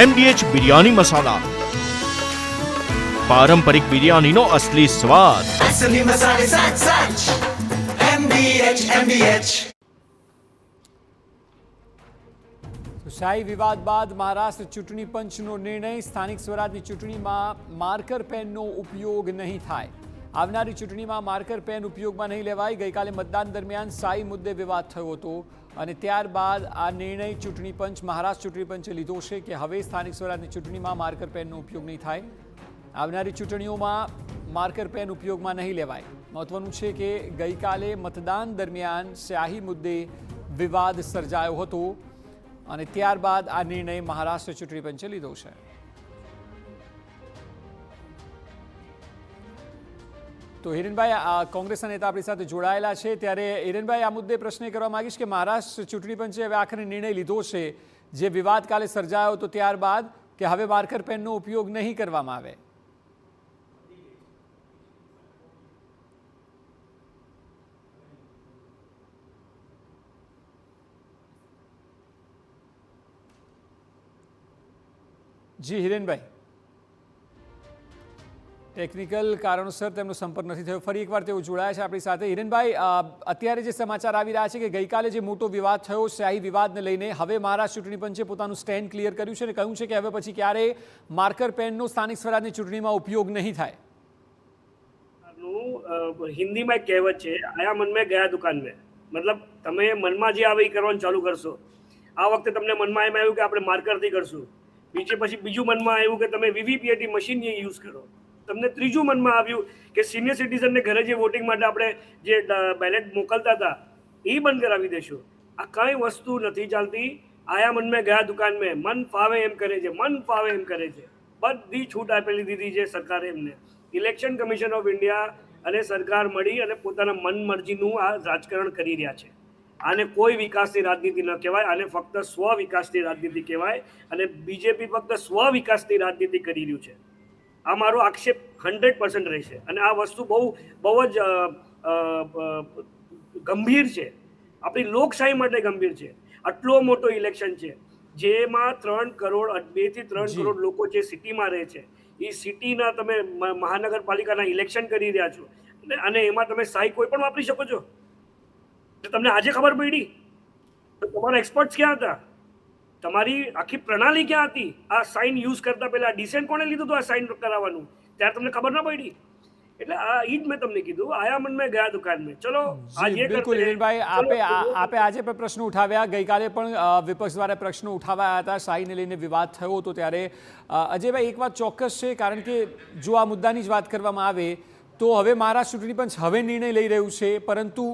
MDH biryani મસાલા, પારંપરિક બિરયાનીનો અસલી સ્વાદ. असली मसाले सच सच MDH. શાહી વિવાદ બાદ મહારાષ્ટ્ર ચૂંટણી પંચનો નિર્ણય, સ્થાનિક સ્વરાજની ચૂંટણીમાં માર્કર પેનનો ઉપયોગ નહીં થાય. આવનારી ચૂંટણીમાં માર્કર પેન ઉપયોગમાં નહીં લેવાય. ગઈકાલે મતદાન દરમિયાન શાહી મુદ્દે વિવાદ થયો હતો અને ત્યારબાદ આ નિર્ણય ચૂંટણી પંચ, મહારાષ્ટ્ર ચૂંટણી પંચે લીધો છે કે હવે સ્થાનિક સ્વરાજની ચૂંટણીમાં માર્કર પેનનો ઉપયોગ નહીં થાય. આવનારી ચૂંટણીઓમાં માર્કર પેન ઉપયોગમાં નહીં લેવાય. મહત્વનું છે કે ગઈકાલે મતદાન દરમિયાન શાહી મુદ્દે વિવાદ સર્જાયો હતો અને ત્યારબાદ આ નિર્ણય મહારાષ્ટ્ર ચૂંટણી પંચે લીધો છે. તો હિરેનભાઈ, કોંગ્રેસના નેતા આપણી સાથે જોડાયેલા છે, ત્યારે હિરેનભાઈ, આ મુદ્દે પ્રશ્ન કરવા માંગીશ કે મહારાષ્ટ્ર ચૂંટણી પંચે હવે આખરે નિર્ણય લીધો છે જે વિવાદ કાલે સર્જાયો હતો ત્યારબાદ, કે હવે માર્કર પેનનો ઉપયોગ નહીં કરવામાં આવે. જી હિરેનભાઈ, ટેકનિકલ કારણોસર તેમનો સંપર્ક નથી થયો. ફરી એકવાર તેઓ જોડાયા છે આપણી સાથે. હિરેનભાઈ, અત્યારે જે સમાચાર આવી રહ્યા છે કે ગઈકાલે જે મોટો વિવાદ થયો શાહી વિવાદને લઈને, હવે મહારાષ્ટ્ર ચૂંટણી પંચે પોતાનું સ્ટેન્ડ ક્લિયર કર્યું છે અને કહ્યું છે કે હવે પછી ક્યારેય માર્કર પેનનો સ્થાનિક સ્વરાજની ચૂંટણીમાં ઉપયોગ નહીં થાય. हिंदी में कहेवत है, आया मन में गया दुकान में. मतलब તમે મનમાં જે આવે એ કરવાનું ચાલુ કરશો. આ વખતે તમને મનમાં એમ આવ્યું કે આપણે માર્કરથી કરશું, પછી બીજું મનમાં આવ્યું કે તમે વીવીપીએટી મશીન યુઝ કરો, તમને ત્રીજું મનમાં આવ્યું કે સિનિયર સિટીઝનને ઘરે જે વોટિંગ માટે આપણે જે બેલેટ મોકલતા હતા એ બંધ કરાવી દેશું. આ કંઈ વસ્તુ નથી ચાલતી. આયા મન મેં ગયા દુકાન મેં, મન ફાવે એમ કરે છે, મન ફાવે એમ કરે છે. બધી છૂટ આપેલી દીધી છે સરકારે એમને. ઇલેક્શન કમિશન ઓફ ઇન્ડિયા અને સરકાર મળી અને પોતાના મન મરજીનું આ રાજકારણ કરી રહ્યા છે. આને કોઈ વિકાસની રાજનીતિ ન કહેવાય, આને ફક્ત સ્વ વિકાસની રાજનીતિ કહેવાય અને બીજેપી ફક્ત સ્વ વિકાસની રાજનીતિ કરી રહ્યું છે. આ મારો આક્ષેપ 100% રહેશે અને આ વસ્તુ બહુ જ ગંભીર છે, આપણી લોકશાહી માટે ગંભીર છે. આટલો મોટો ઇલેક્શન છે જેમાં 2 થી 3 કરોડ લોકો જે સિટીમાં રહે છે, એ સિટીના તમે મહાનગરપાલિકાના ઇલેક્શન કરી રહ્યા છો અને એમાં તમે શાહી કોઈ પણ વાપરી શકો છો. તમને આજે ખબર પડી તો તમારા એક્સપર્ટ્સ ક્યાં હતા? તમારી આખી પ્રણાલી ક્યાં હતી? આ સાઇન યુઝ કરતા પહેલા ડિસિઝન કોણે લીધું હતું આ સાઇન કરાવવાનું? ત્યારે તમને ખબર ના પડી. એટલે આ ઈ જ મેં તમને કીધું, આયા મન મેં ગયા દુકાન મેં. ચલો આજે બિલકુલ હિરેનભાઈ, આપે આજે પણ પ્રશ્નો ઉઠાવ્યા, ગઈકાલે પણ વિપક્ષ દ્વારા પ્રશ્નો ઉઠાવ્યા હતા, શાહીને લઈને વિવાદ થયો હતો ત્યારે. અજયભાઈ, એક વાત ચોક્કસ છે, કારણ કે જો આ મુદ્દાની જ વાત કરવામાં આવે તો હવે મહારાષ્ટ્ર ચૂંટણી પંચ હવે નિર્ણય લઈ રહ્યું છે, પરંતુ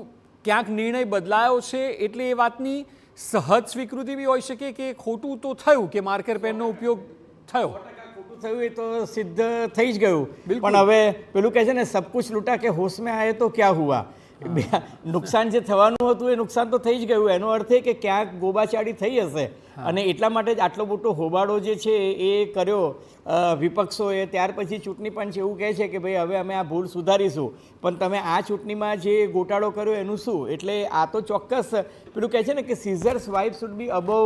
ક્યાંક નિર્ણય બદલાયો છે એટલે એ વાતની સહજ સ્વીકૃતિ બી હોઈ શકે કે ખોટું તો થયું કે માર્કર પેનનો ઉપયોગ થયો. થયું એ તો સિદ્ધ થઈ જ ગયું. પણ હવે પેલું કહે છે ને, સબ કુછ લૂંટા કે હોશ મેં આયે તો ક્યાં હુઆ. નુકસાન જે થવાનું હતું એ નુકસાન તો થઈ જ ગયું. એનો અર્થ એ કે ક્યાંક ગોબાચાડી થઈ હશે અને એટલા માટે જ આટલો મોટો હોબાળો જે છે એ કર્યો વિપક્ષોએ. ત્યાર પછી ચૂંટણી પંચ એવું કહે છે કે ભાઈ હવે અમે આ ભૂલ સુધારીશું, પણ તમે આ ચૂંટણીમાં જે ગોટાળો કર્યો એનું શું? એટલે આ તો ચોક્કસ પેલું કહે છે ને કે Caesar's wife should be above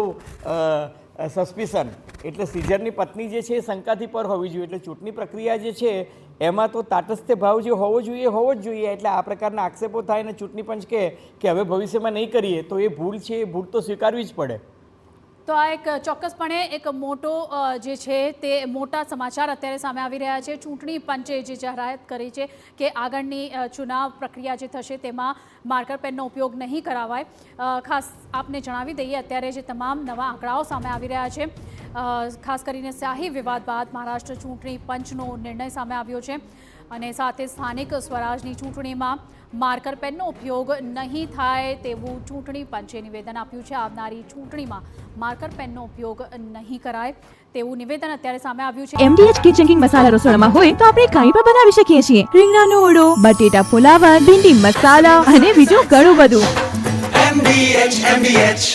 suspicion. એટલે સીઝરની પત્ની જે છે એ શંકાથી પર હોવી જોઈએ. એટલે ચૂંટણી પ્રક્રિયા જે છે એમાં તો તાટસ્થ્ય ભાવ જે હોવો જ જોઈએ. એટલે આ પ્રકારના આક્ષેપો થાય અને ચૂંટણી પંચ કહે કે હવે ભવિષ્યમાં નહીં કરીએ તો એ ભૂલ છે, એ ભૂલ તો સ્વીકારવી જ પડે. તો આ એક ચોક્કસપણે એક મોટો જે છે તે મોટા સમાચાર અત્યારે સામે આવી રહ્યા છે. ચૂંટણી પંચે જે જાહેરાત કરી છે કે આગળની ચુનાવ પ્રક્રિયા જે થશે તેમાં માર્કર પેનનો ઉપયોગ નહીં કરાવાય. ખાસ આપને જણાવી દઈએ, અત્યારે જે તમામ નવા આંકડાઓ સામે આવી રહ્યા છે, ખાસ કરીને શાહી વિવાદ બાદ મહારાષ્ટ્ર ચૂંટણી પંચનો નિર્ણય સામે આવ્યો છે અને સાથે સ્થાનિક સ્વરાજની ચૂંટણીમાં માર્કર પેનનો ઉપયોગ નહીં થાય તેવું ચૂંટણી પંચે નિવેદન આપ્યું છે. આવનારી ચૂંટણીમાં માર્કર પેનનો ઉપયોગ નહીં કરાય તેવું નિવેદન અત્યારે સામે આવ્યું છે. MDH કિચન કિંગ મસાલા રસોડામાં હોય તો આપણે કંઈ પણ બનાવી શકીએ છીએ. રીંગણાનો ઓળો, બટેટા ફુલાવર, ભીંડી મસાલા અને બીજું ઘણું બધું. MDH